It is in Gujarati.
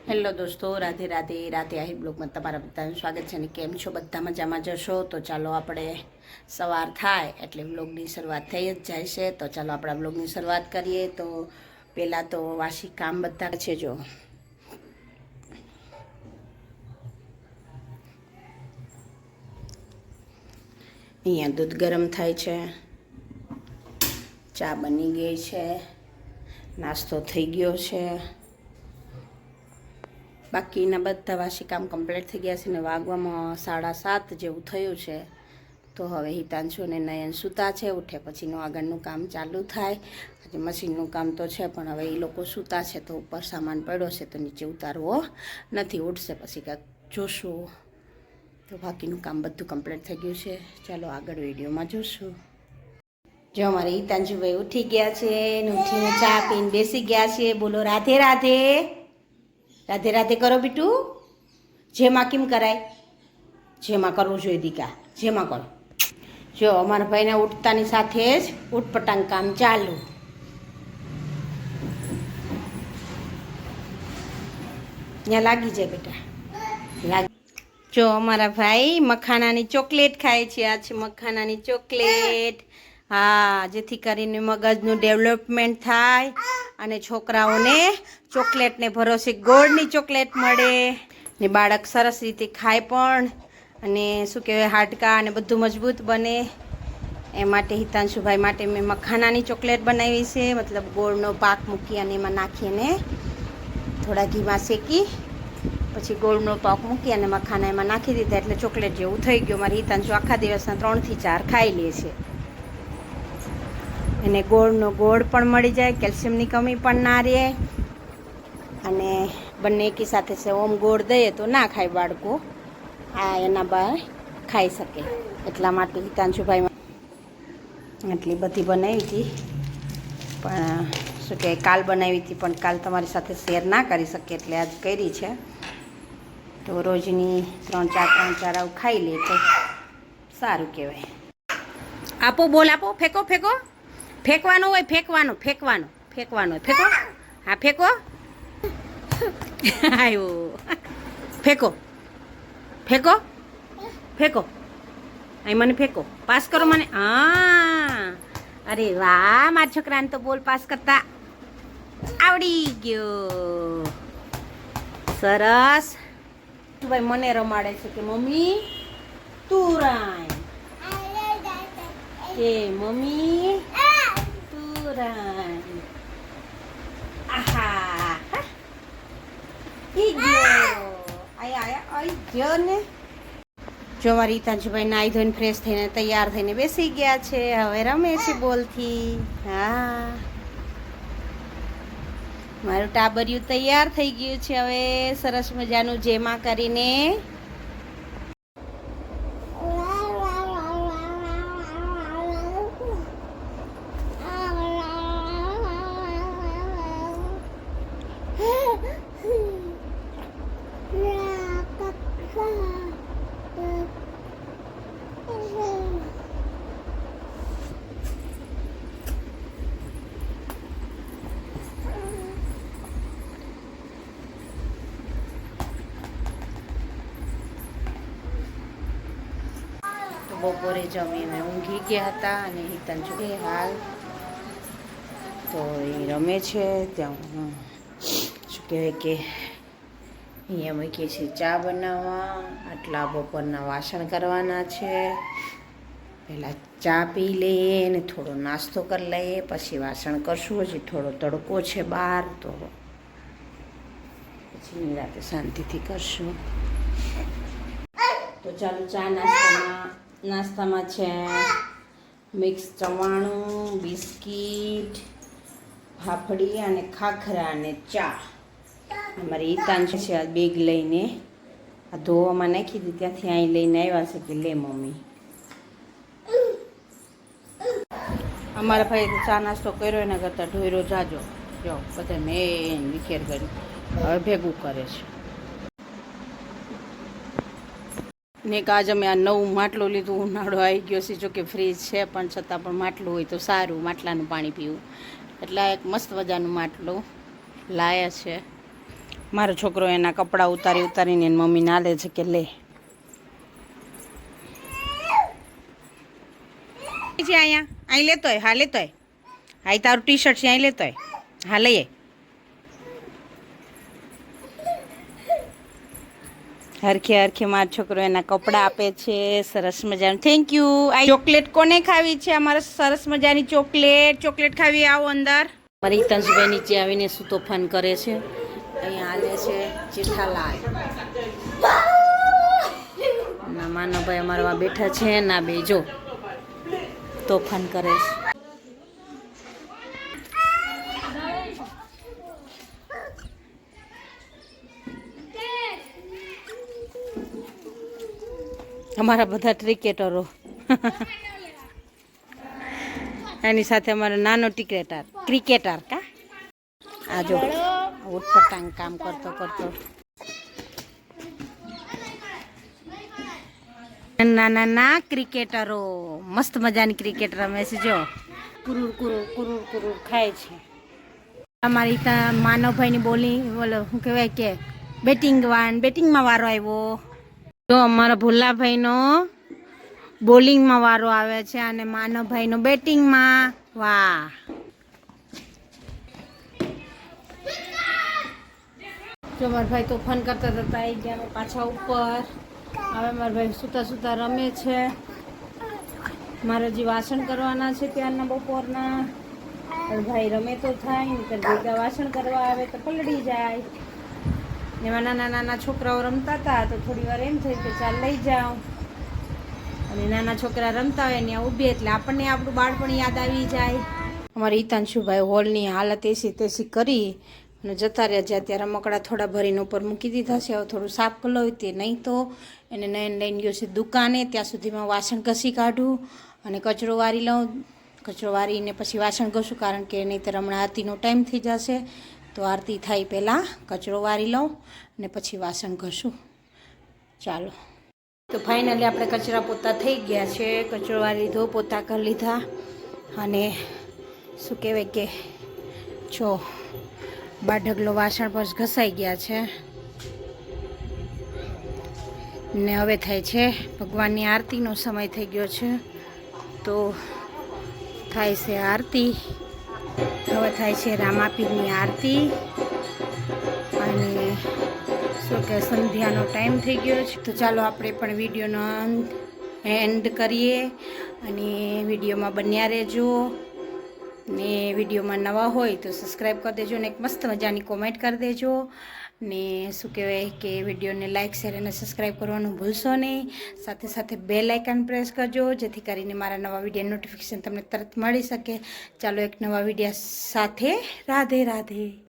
હેલો દોસ્તો, રાધે રાધે. રાધે આહિર બ્લોગમાં તમારા બધાનું સ્વાગત છે. અને કેમ છો? બધા મજામાં જશો? તો ચાલો આપણે સવાર થાય એટલે બ્લોગની શરૂઆત થઈ જ જાય છે. તો ચાલો આપણા બ્લોગની શરૂઆત કરીએ. તો પહેલાં તો વાસી કામ બધા છે. જો અહીંયા દૂધ ગરમ થાય છે, ચા બની ગઈ છે, નાસ્તો થઈ ગયો છે, બાકીના બધા વાસી કામ કમ્પ્લીટ થઈ ગયા છે. ને વાગવામાં 7:30 જેવું થયું છે. તો હવે હિતાંશુ અને નયન સૂતા છે. ઉઠે પછીનું આગળનું કામ ચાલુ થાય. આજે મશીનનું કામ તો છે, પણ હવે એ લોકો સૂતા છે તો ઉપર સામાન પડ્યો છે તો નીચે ઉતારવો નથી. ઉઠશે પછી કાંઈક જોશું. તો બાકીનું કામ બધું કમ્પ્લીટ થઈ ગયું છે. ચાલો આગળ વિડીયોમાં જોશું. જો અમારે હિતાંશુભાઈ ઉઠી ગયા છે ને ઉઠીને ચા પીને બેસી ગયા છે. બોલો રાધે રાધે. રાધે રાધે કરો બીટું. જેમાં કેમ કરાય? જેમાં કરવું જોઈએ દીકા, જેમાં કરો. જો અમારા ભાઈને ઉઠતાની સાથે જ ઉટપટાંગ કામ ચાલુ. ત્યાં લાગી જાય બેટા, લાગી. જો અમારા ભાઈ મખાનાની ચોકલેટ ખાય છે. આ છે મખાનાની ચોકલેટ. હા, જેથી કરીને મગજનું ડેવલપમેન્ટ થાય અને છોકરાઓને ચોકલેટને ભરોસે ગોળની ચોકલેટ મળે ને બાળક સરસ રીતે ખાય પણ, અને શું કહેવાય હાડકાં અને બધું મજબૂત બને. એ માટે હિતાંશુભાઈ માટે મેં મખાનાની ચોકલેટ બનાવી છે. મતલબ ગોળનો પાક મૂકી અને એમાં નાખીને થોડા ઘીમાં શેકી પછી ગોળનો પાક મૂકી અને મખાના એમાં નાખી દીધા એટલે ચોકલેટ જેવું થઈ ગયું. મારી હિતાંશુ આખા દિવસના 3 થી 4 ખાઈ લે છે. એને ગોળનો ગોળ પણ મળી જાય, કેલ્શિયમની કમી પણ ના રહે. અને બંને એકી સાથે છે. ઓમ ગોળ દઈએ તો ના ખાય બાળકો, આ એના બહાર ખાઈ શકે. એટલા માટે હિતાંશુભાઈ આટલી બધી બનાવી હતી. પણ શું કહે, કાલ બનાવી હતી પણ કાલ તમારી સાથે શેર ના કરી શકે એટલે આજ કરી છે. તો રોજની 3-4 આવું ખાઈ લે તો સારું કહેવાય. આપો, બોલ આપો. ફેંકો ફેંકો. ફેંકવાનું હોય, ફેંકવાનું ફેંકવાનું ફેંકવાનું હોય. ફેંકો. હા ફેંકો. આવ્યો. ફેંકો ફેંકો ફેંકો. અહીં મને ફેંકો. પાસ કરો મને. હા, અરે વાહ, મારા છોકરાને તો બોલ પાસ કરતા આવડી ગયો. સરસ. ભાઈ મને રમાડે છે કે મમ્મી તું રાય, કે મમ્મી તું રાય. આહા, ઈ ગયો. આયા આઈ ગયો ને. જો મારી હિતાંશુભાઈ નાહી ધોઈને ફ્રેશ થઈને તૈયાર થઈને બેસી ગયા છે. હવે રમે છે બોલથી. હા, મારું ટાબરિયું તૈયાર થઈ ગયું છે. હવે સરસ મજાનું જેમાં કરીને બપોરે જમીને ઊંઘી ગયા હતા. અને હિતાંશુ હાલ તો એ રમે છે. ત્યાં શું કહેવાય કે અહીંયા મૂકીએ છીએ ચા બનાવવા. આટલા બપોરના વાસણ કરવાના છે. પહેલાં ચા પી લઈએ ને થોડો નાસ્તો કરી લઈએ, પછી વાસણ કરશું. હજી થોડો તડકો છે બહાર, તો પછી નિરાતે શાંતિથી કરશું. તો ચાલો ચા નાસ્તામાં છે મિક્સ ચવાણું, બિસ્કીટ, ફાફડી અને ખાખરા અને ચા. અમારી હિતાંશુ છે આ બેગ લઈને આ ધોવામાં નાખી દીધી, ત્યાંથી અહીં લઈને આવ્યા છે કે લે મમ્મી. અમારા ભાઈ તો ચા નાસ્તો કર્યો એના કરતાં ઢોયરો જાજો. જો બધા મેન વિખેર કર્યું, હવે ભેગું કરે છે. ને કાજ અમે આ નવું માટલું લીધું. ઉનાળો આવી ગયો છે, જોકે ફ્રીજ છે પણ છતાં પણ માટલું હોય તો સારું, માટલાનું પાણી પીવું. એટલે એક મસ્ત મજાનું માટલું લાયા છે. મારો છોકરો એના કપડાં ઉતારી ઉતારીને એની મમ્મીને આલે છે કે લે અહીંયા અહીં લેતોય હા લેતોય હા તારું ટી શર્ટ છે અહીં લેતોય હા લઈએ હરખે હરખે મારો છોકરો એના કપડાં આપે છે સરસ મજાનું થેન્ક યુ આ ચોકલેટ કોને ખાવી છે અમારે સરસ મજાની ચોકલેટ ખાવી આવો અંદર મારી તંજભાઈ નીચે આવીને શું તોફાન કરે છે અહીંયા આલે છે જેઠાલાલ ના માનવભાઈ અમારા બેઠા છે ના બેજો તોફાન કરે છે અમારા બધા ક્રિકેટરો એની સાથે અમારો નાનો ક્રિકેટર કા આ જો ઉઠપટાંગ કામ કરતો નાના ક્રિકેટરો મસ્ત મજાની ક્રિકેટ રમે છે જો કુરુર ખાય છે અમારી ત્યાં માનવભાઈની બોલિંગ બોલો શું કહેવાય કે બેટિંગમાં વારો આવ્યો તો અમારા ભોલાભાઈનો બોલિંગમાં વારો આવે છે અને માનવભાઈનો બેટિંગમાં વાહ જો મારા ભાઈ તોફાન કરતા આવી ગયા અમે પાછા ઉપર હવે મારા ભાઈ સૂતા રમે છે મારે હજી વાસણ કરવાના છે ત્યારના બપોરના ભાઈ રમે તો થાય ને ભેગા વાસણ કરવા આવે તો પલળી જાય એમાં નાના છોકરાઓ રમતા હતા તો થોડી વાર એમ થયું કે ચાલ લઈ જાઓ અને નાના છોકરા રમતા હોય ને ઊભી એટલે આપણને આપણું બાળપણ યાદ આવી જાય અમારા હિતાંશુભાઈ હોલની હાલત એસી કરી અને જતા રહ્યા જ્યાં ત્યાં રમકડા થોડા ભરીને ઉપર મૂકી દીધા છે હવે થોડું સાફ કરલો તે નહીં તો એને નયન લઈને ગયો છે દુકાને ત્યાં સુધીમાં વાસણ ઘસી કાઢું અને કચરો વારી લઉં કચરો વારીને પછી વાસણ ઘસું કારણ કે નહીંતર હમણાં આરતીનો ટાઈમ થઈ જશે તો આરતી થાય પહેલાં કચરો વારી લઉં ને પછી વાસણ ઘસું ચાલો તો ફાઇનલી આપણે કચરા પોતા થઈ ગયા છે કચરો વારી લીધો પોતા કરી લીધા અને શું કહેવાય કે જો ઢગલો વાસણ પર ઘસાઈ ગયા છે ને હવે થાય છે ભગવાનની આરતીનો સમય થઈ ગયો છે તો થાય છે આરતી હવે થાય છે રામાપીરની આરતી અને શું કે સંધ્યાનો ટાઈમ થઈ ગયો છે તો ચાલો આપણે પણ વિડીયોનો એન્ડ કરીએ અને વિડીયોમાં બન્યા રહેજો ને વિડીયોમાં નવા હોય તો સબસ્ક્રાઈબ કરી દેજો ને એક મસ્ત મજાની કોમેન્ટ કરી દેજો ને શું કહેવાય કે વિડીયોને લાઇક શેર અને સબસ્ક્રાઈબ કરવાનું ભૂલશો નહીં સાથે બેલ આઇકન પ્રેસ કરજો જેથી કરીને મારા નવા વિડીયો નોટિફિકેશન તમને તરત મળી શકે ચાલો એક નવા વિડીયો સાથે રાધે રાધે